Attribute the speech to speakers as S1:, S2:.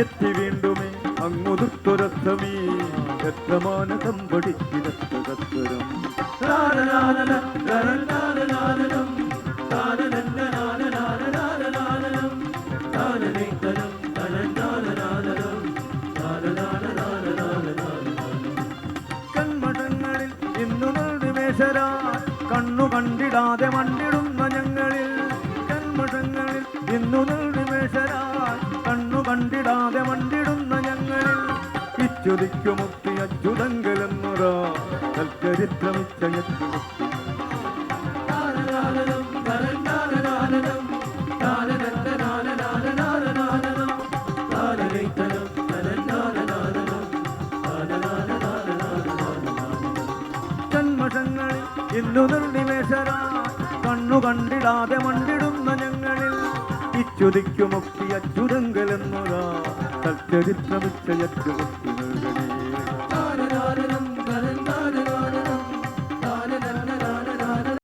S1: എത്തി വീണ്ടുമേ അങ്ങുതുത്തൊരർത്ഥമീ എത്ര മാനസം പഠിച്ചിടത്ത സത്വരം കന്മഷങ്ങളിൽ ഇന്നു നിർനിമേഷരാ കണ്ണു കണ്ടിടാതെ മണ്ടിടുന്ന ഞങ്ങളിൽ കന്മഷങ്ങളിൽ ഇന്നു നിർനിമേഷരാ കണ്ണു കണ്ടിടാതെ മണ്ടിടുന്ന ഞങ്ങളിൽ ഇച്ചുതിക്കു മുക്തി അച്യുതങ്കലെന്നൊരാ സൽചരിത്രമിച്ചയച്ചു മുക്തി ജന്മഷങ്ങളിൽ ഇന്നു നിർനിമേഷരാ കണ്ണു കണ്ടിടാതെ മണ്ടിടുന്ന ഞങ്ങളിൽ ഇച്ചുതിക്കു മുക്തി അച്യുതങ്കലെന്നൊരാ സൽചരിത്രമിച്ചയച്ചു മുക്തി നൽകണേ.